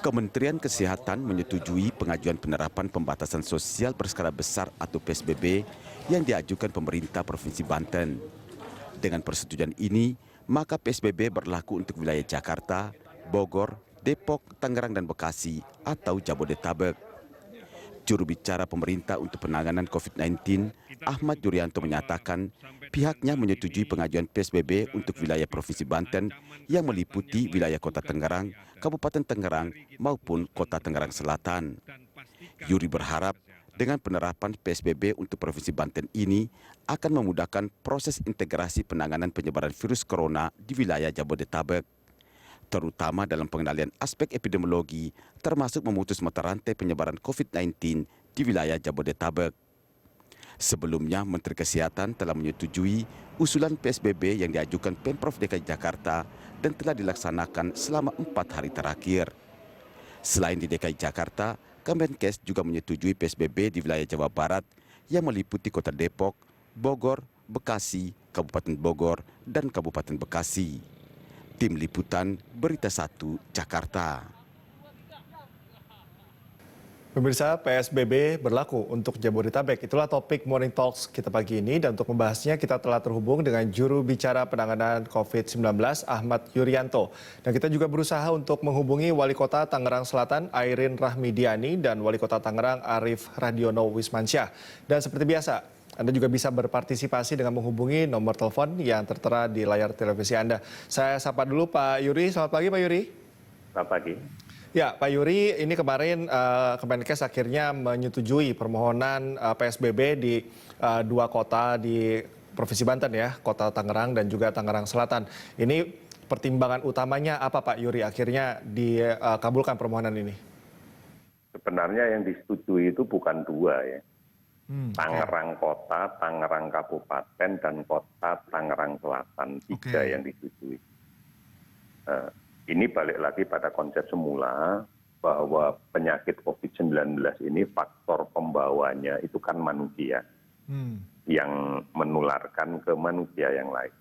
Kementerian Kesehatan menyetujui pengajuan penerapan pembatasan sosial berskala besar atau PSBB yang diajukan pemerintah Provinsi Banten. Dengan persetujuan ini, maka PSBB berlaku untuk wilayah Jakarta, Bogor, Depok, Tangerang, dan Bekasi atau Jabodetabek. Juru bicara pemerintah untuk penanganan COVID-19, Ahmad Yuryanto menyatakan pihaknya menyetujui pengajuan PSBB untuk wilayah Provinsi Banten yang meliputi wilayah Kota Tangerang, Kabupaten Tangerang, maupun Kota Tangerang Selatan. Yuri berharap dengan penerapan PSBB untuk Provinsi Banten ini akan memudahkan proses integrasi penanganan penyebaran virus corona di wilayah Jabodetabek, terutama dalam pengendalian aspek epidemiologi, termasuk memutus mata rantai penyebaran COVID-19 di wilayah Jabodetabek. Sebelumnya, Menteri Kesehatan telah menyetujui usulan PSBB yang diajukan Pemprov DKI Jakarta dan telah dilaksanakan selama 4 hari terakhir. Selain di DKI Jakarta, Kemenkes juga menyetujui PSBB di wilayah Jawa Barat yang meliputi Kota Depok, Bogor, Bekasi, Kabupaten Bogor, dan Kabupaten Bekasi. Tim Liputan Berita 1 Jakarta. Pemirsa, PSBB berlaku untuk Jabodetabek. Itulah topik Morning Talks kita pagi ini. Dan untuk membahasnya kita telah terhubung dengan juru bicara penanganan COVID-19 Ahmad Yuryanto. Dan kita juga berusaha untuk menghubungi Wali Kota Tangerang Selatan Airin Rahmidiani dan Wali Kota Tangerang Arief Radiono Wismansyah. Dan seperti biasa, Anda juga bisa berpartisipasi dengan menghubungi nomor telepon yang tertera di layar televisi Anda. Saya sapa dulu Pak Yuri. Selamat pagi Pak Yuri. Selamat pagi. Ya, Pak Yuri, ini kemarin Kemenkes akhirnya menyetujui permohonan PSBB di 2 kota di Provinsi Banten ya, Kota Tangerang dan juga Tangerang Selatan. Ini pertimbangan utamanya apa Pak Yuri akhirnya dikabulkan permohonan ini? Sebenarnya yang disetujui itu bukan 2 ya. Tangerang Kota, Tangerang Kabupaten, dan Kota Tangerang Selatan, 3 yang disetujui. Ini balik lagi pada konsep semula bahwa penyakit COVID-19 ini faktor pembawanya itu kan manusia yang menularkan ke manusia yang lain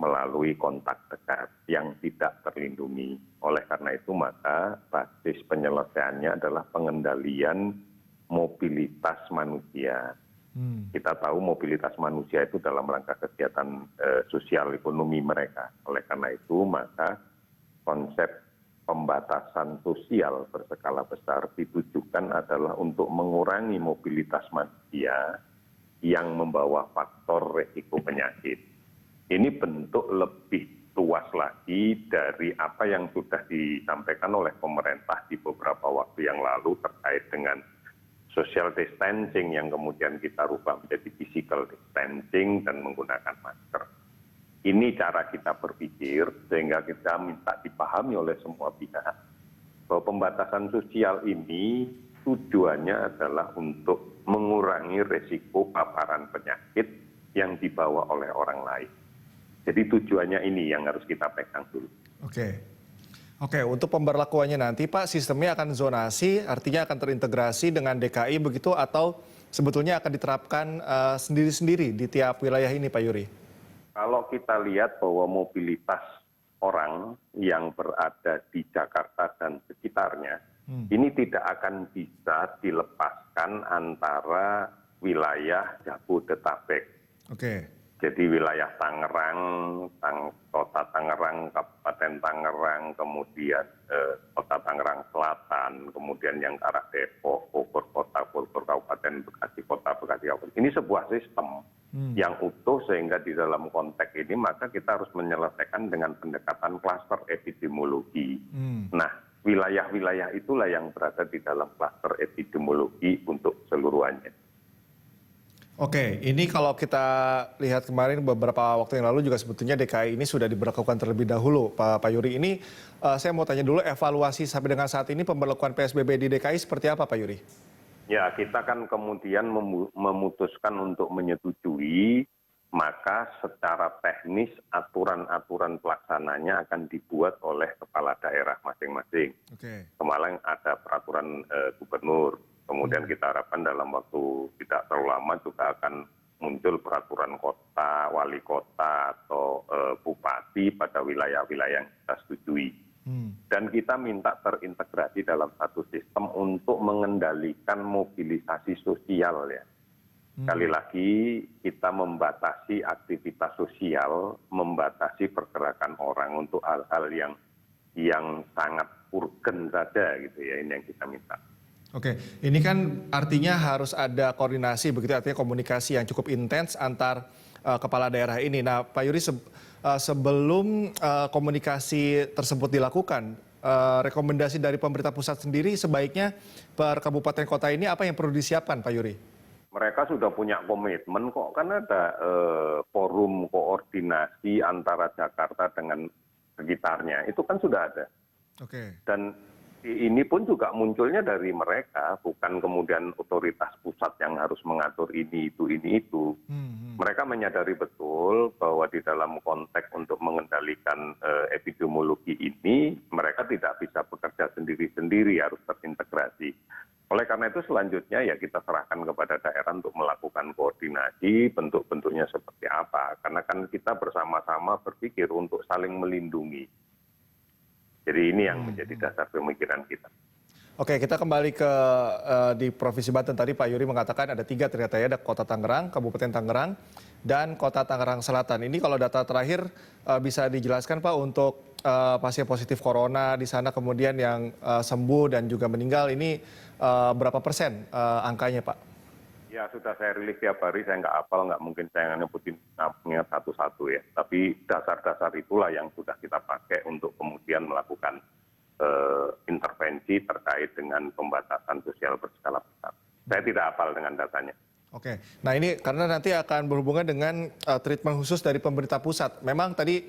melalui kontak dekat yang tidak terlindungi. Oleh karena itu maka basis penyelesaiannya adalah pengendalian mobilitas manusia. Kita tahu mobilitas manusia itu dalam rangka kegiatan sosial ekonomi mereka. Oleh karena itu maka konsep pembatasan sosial berskala besar ditujukan adalah untuk mengurangi mobilitas manusia yang membawa faktor resiko penyakit. Ini bentuk lebih luas lagi dari apa yang sudah disampaikan oleh pemerintah di beberapa waktu yang lalu terkait dengan social distancing yang kemudian kita rubah menjadi physical distancing dan menggunakan masker. Ini cara kita berpikir sehingga kita minta dipahami oleh semua pihak bahwa pembatasan sosial ini tujuannya adalah untuk mengurangi resiko paparan penyakit yang dibawa oleh orang lain. Jadi tujuannya ini yang harus kita pegang dulu. Oke, untuk pemberlakuannya nanti Pak, sistemnya akan zonasi, artinya akan terintegrasi dengan DKI begitu atau sebetulnya akan diterapkan sendiri-sendiri di tiap wilayah ini Pak Yuri? Kalau kita lihat bahwa mobilitas orang yang berada di Jakarta dan sekitarnya, ini tidak akan bisa dilepaskan antara wilayah Jabodetabek. Jadi wilayah Tangerang, Kota Tangerang, Kabupaten Tangerang, kemudian Kota Tangerang Selatan, kemudian yang ke arah Depok, Bogor Kota, Bogor Kabupaten, Bekasi Kota, Bekasi Kabupaten. Ini sebuah sistem yang utuh sehingga di dalam konteks ini maka kita harus menyelesaikan dengan pendekatan klaster epidemiologi. Nah, wilayah-wilayah itulah yang berada di dalam klaster epidemiologi untuk seluruhannya. Oke, ini kalau kita lihat kemarin beberapa waktu yang lalu juga sebetulnya DKI ini sudah diberlakukan terlebih dahulu, Pak Yuri. Ini saya mau tanya dulu evaluasi sampai dengan saat ini pemberlakuan PSBB di DKI seperti apa, Pak Yuri? Ya, kita kan kemudian memutuskan untuk menyetujui, maka secara teknis aturan-aturan pelaksananya akan dibuat oleh kepala daerah masing-masing. Kemarin ada peraturan gubernur. Kemudian kita harapkan dalam waktu tidak terlalu lama juga akan muncul peraturan kota, wali kota, atau bupati pada wilayah-wilayah yang kita setujui. Dan kita minta terintegrasi dalam satu sistem untuk mengendalikan mobilisasi sosial ya. Sekali lagi kita membatasi aktivitas sosial, membatasi pergerakan orang untuk hal-hal yang sangat urgen saja gitu ya, ini yang kita minta. Oke, ini kan artinya harus ada koordinasi begitu, artinya komunikasi yang cukup intens antar kepala daerah ini. Nah, Pak Yuri, sebelum komunikasi tersebut dilakukan, rekomendasi dari pemerintah pusat sendiri sebaiknya per kabupaten kota ini apa yang perlu disiapkan, Pak Yuri? Mereka sudah punya komitmen kok, kan ada forum koordinasi antara Jakarta dengan sekitarnya, itu kan sudah ada. Oke. Dan ini pun juga munculnya dari mereka, bukan kemudian otoritas pusat yang harus mengatur ini, itu. Mereka menyadari betul bahwa di dalam konteks untuk mengendalikan epidemiologi ini, mereka tidak bisa bekerja sendiri-sendiri, harus terintegrasi. Oleh karena itu selanjutnya ya kita serahkan kepada daerah untuk melakukan koordinasi, bentuk-bentuknya seperti apa. Karena kan kita bersama-sama berpikir untuk saling melindungi. Jadi ini yang menjadi dasar pemikiran kita. Oke, kita kembali ke di Provinsi Banten. Tadi Pak Yuri mengatakan ada 3 ternyata ya, ada Kota Tangerang, Kabupaten Tangerang, dan Kota Tangerang Selatan. Ini kalau data terakhir bisa dijelaskan Pak untuk pasien positif corona di sana kemudian yang sembuh dan juga meninggal ini berapa persen angkanya Pak? Ya sudah saya rilis tiap hari, saya nggak hafal, nggak mungkin saya nyebutin satu-satu ya. Tapi dasar-dasar itulah yang sudah kita pakai untuk kemudian melakukan intervensi terkait dengan pembatasan sosial berskala besar. Saya tidak hafal dengan datanya. Oke, nah ini karena nanti akan berhubungan dengan treatment khusus dari pemerintah pusat. Memang tadi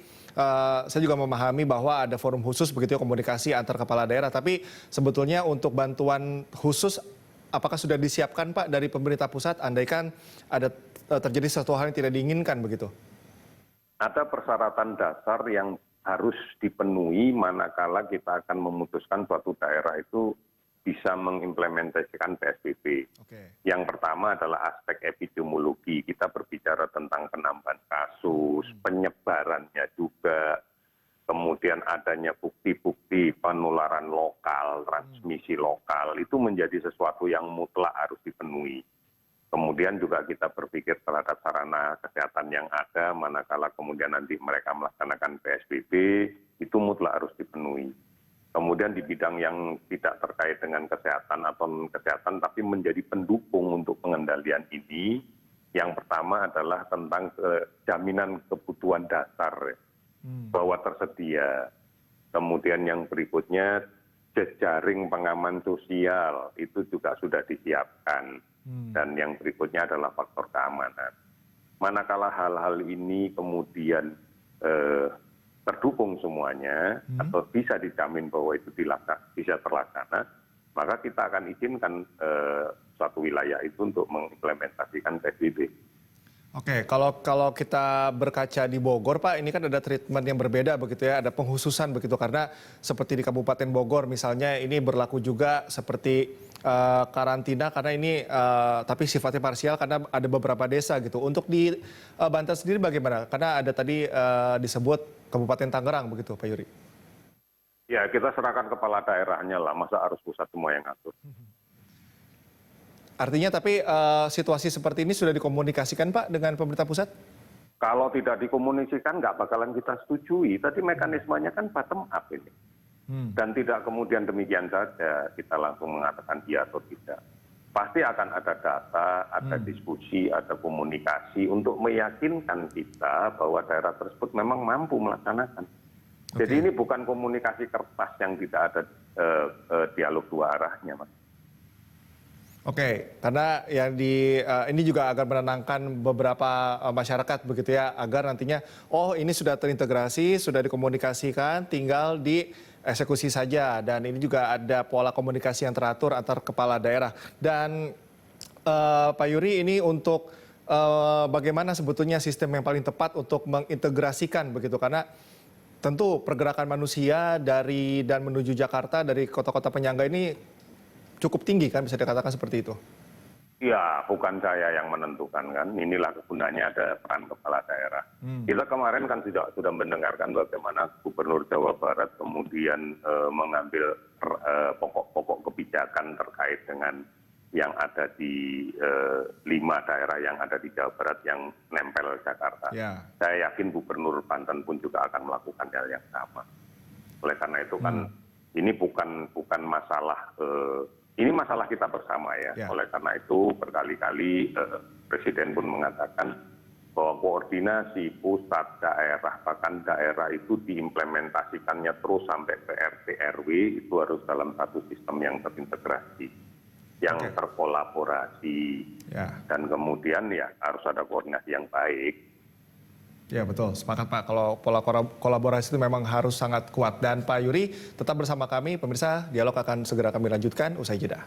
saya juga memahami bahwa ada forum khusus begitu ya, komunikasi antar kepala daerah. Tapi sebetulnya untuk bantuan khusus, apakah sudah disiapkan Pak dari pemerintah pusat? Andaikan ada terjadi sesuatu hal yang tidak diinginkan begitu? Ada persyaratan dasar yang harus dipenuhi manakala kita akan memutuskan suatu daerah itu bisa mengimplementasikan PSBB. Oke. Yang pertama adalah aspek epidemiologi. Kita berbicara tentang penambahan kasus, penyebarannya juga, kemudian adanya bukti-bukti penularan lokal, transmisi lokal, itu menjadi sesuatu yang mutlak harus dipenuhi. Kemudian juga kita berpikir terhadap sarana kesehatan yang ada, manakala kemudian nanti mereka melaksanakan PSBB, itu mutlak harus dipenuhi. Kemudian di bidang yang tidak terkait dengan kesehatan atau non-kesehatan, tapi menjadi pendukung untuk pengendalian ini, yang pertama adalah tentang jaminan kebutuhan dasar, bahwa tersedia. Kemudian yang berikutnya, jejaring pengaman sosial, itu juga sudah disiapkan. Dan yang berikutnya adalah faktor keamanan. Manakala hal-hal ini kemudian terdukung semuanya atau bisa dijamin bahwa itu bisa terlaksana, maka kita akan izinkan suatu wilayah itu untuk mengimplementasikan PSBB. Oke, kalau kita berkaca di Bogor Pak, ini kan ada treatment yang berbeda begitu ya, ada penghususan begitu karena seperti di Kabupaten Bogor misalnya ini berlaku juga seperti karantina karena ini tapi sifatnya parsial karena ada beberapa desa gitu. Untuk di Banten sendiri bagaimana? Karena ada tadi disebut Kabupaten Tangerang begitu Pak Yuri. Ya kita serahkan kepala daerahnya lah, masa harus pusat semua yang ngatur. Artinya tapi situasi seperti ini sudah dikomunikasikan Pak dengan pemerintah pusat? Kalau tidak dikomunikasikan nggak bakalan kita setujui. Tadi mekanismenya kan bottom up ini. Dan tidak kemudian demikian saja kita langsung mengatakan iya atau tidak. Pasti akan ada data, ada diskusi, ada komunikasi untuk meyakinkan kita bahwa daerah tersebut memang mampu melaksanakan. Jadi ini bukan komunikasi kertas yang tidak ada dialog dua arahnya, Mas. Oke, karena yang ini juga agar menenangkan beberapa masyarakat begitu ya, agar nantinya ini sudah terintegrasi, sudah dikomunikasikan, tinggal dieksekusi saja. Dan ini juga ada pola komunikasi yang teratur antar kepala daerah. Dan Pak Yuri, ini untuk bagaimana sebetulnya sistem yang paling tepat untuk mengintegrasikan begitu, karena tentu pergerakan manusia dari dan menuju Jakarta dari kota-kota penyangga ini cukup tinggi kan, bisa dikatakan seperti itu. Ya, bukan saya yang menentukan kan. Inilah gunanya ada peran kepala daerah. Kita kemarin kan sudah mendengarkan bagaimana Gubernur Jawa Barat kemudian mengambil pokok-pokok kebijakan terkait dengan yang ada di 5 daerah yang ada di Jawa Barat yang nempel Jakarta. Ya. Saya yakin Gubernur Banten pun juga akan melakukan hal yang sama. Oleh karena itu kan ini bukan masalah ini masalah kita bersama ya. Oleh karena itu berkali-kali Presiden pun mengatakan bahwa koordinasi pusat, daerah, bahkan daerah itu diimplementasikannya terus sampai ke RT RW itu harus dalam satu sistem yang terintegrasi, yang terkolaborasi, dan kemudian ya harus ada koordinasi yang baik. Ya betul, sepakat Pak. Kalau pola kolaborasi itu memang harus sangat kuat. Dan Pak Yuri tetap bersama kami, pemirsa, dialog akan segera kami lanjutkan usai jeda.